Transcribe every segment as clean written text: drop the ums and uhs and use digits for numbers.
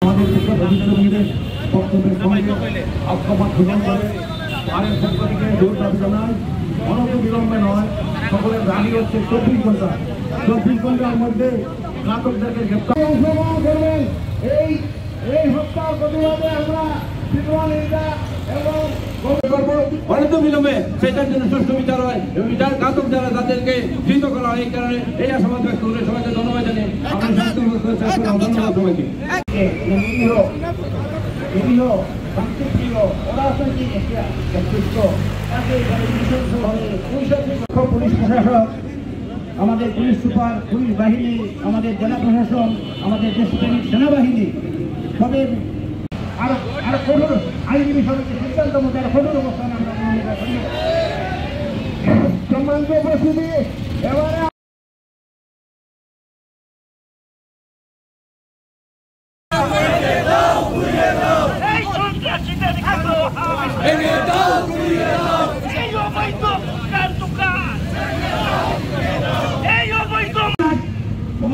আমাদের শিক্ষক অভিভাবকদের বক্তব্যের সঙ্গে আত্মমত গ্রহণ করে আরেক পক্ষ থেকে জোর দাবি জানায় অনন্ত বিলম্বে নয়, সকলের দাবি হচ্ছে 24 ঘন্টা। 24 ঘন্টার মধ্যে ঘাতকদেরকে গ্রেপ্তার করবেন। এই হত্যার প্রতিবাদে আমরা এবং অনন্ত বিলম্বে সেটার জন্য সুষ্ঠু বিচার হয় এবং বিচার ঘাতক যারা তাদেরকে ধৃত করা হয়। এই কারণে এই আশাবাদ ব্যক্ত করে সবাইকে ধন্যবাদ জানিয়ে ধন্যবাদ সবাইকে। পুলিশ প্রশাসক, আমাদের পুলিশ সুপার, পুলিশ বাহিনী, আমাদের জেলা প্রশাসন, আমাদের দেশপ্রেমিক সেনাবাহিনী সবের আরো কঠোর আইনজীবী সমিতির সিদ্ধান্ত মধ্যে আরো কঠোর অবস্থান আমরা সম্মানিত উপস্থিতি। এবারে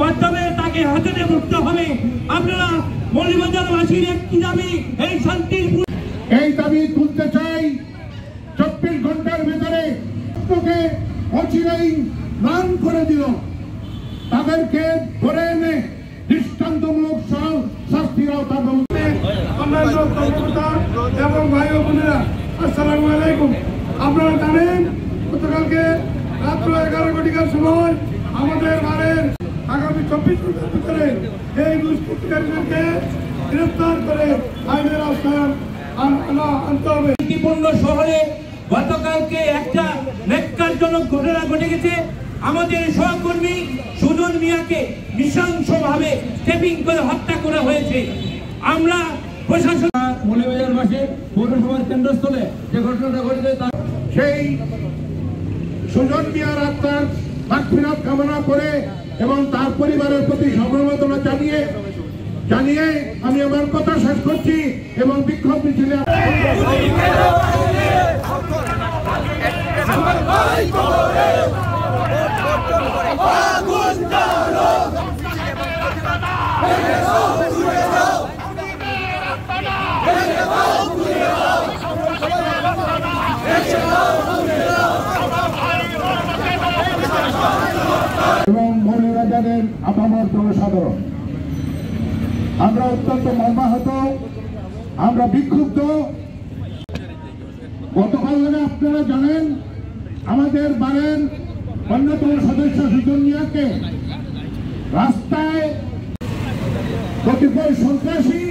মাধ্যমে তাকে হাতে মুক্ত হবে। আপনারা মৌলভীবাজারবাসীর একটি দাবি, এই শান্তির এই দাবি তুলতে চাই। 24 ঘন্টার ভেতরে অচিরেই নাম করে দিল, তাদেরকে ধরে এনে দৃষ্টান্তমূলক শাস্তির আওতায় এবং ভাই ও বোনেরা আসসালামু আলাইকুম। আপনারা জানেন গতকালকে রাত্র 11 ঘটিকার সময় আমাদের বাড়ির আগামী 24 ঘন্টার ভিতরে এই দুষ্কৃতিকারীদেরকে গ্রেফতার করে আইনের আওতায় আনতে হবে। শান্তিপূর্ণ শহরে গতকালকে একটা ন্যাক্কারজনক ঘটনা ঘটে গেছে। আমাদের সহকর্মী সুজন মিয়াকে নৃশংসভাবে স্টেপিং করে হত্যা করা হয়েছে। আমরা প্রশাসন মৌলভীবাজারবাসী পৌরসভার কেন্দ্রস্থলে যে ঘটনাটা ঘটেছে সেই সুজন মিয়ার আত্মার মাগফিরাত কামনা করে এবং তার পরিবারের প্রতি সমবেদনা জানিয়ে আমি আমার কথা শেষ করছি এবং বিক্ষোভ মিছিলে এবং মৌলভীবাজারের আপামর জনসাধারণ আমরা অত্যন্ত মর্মাহত, আমরা বিক্ষুব্ধ। গতকাল আপনারা জানেন আমাদের বারের অন্যতম সদস্য সুজন মিয়াকে রাস্তায় কতিপয় সন্ত্রাসী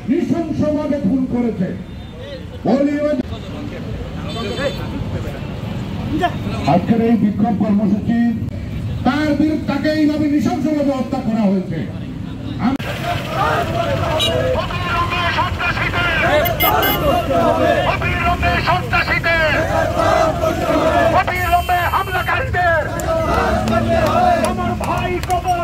নৃশংসভাবে খুন করেছে। আজকের এই বিক্ষোভ কর্মসূচি তার বিরুদ্ধে তাকে এইভাবে নৃশংসভাবে হত্যা করা হয়েছে। হামলাকারীদের আমার ভাই কবর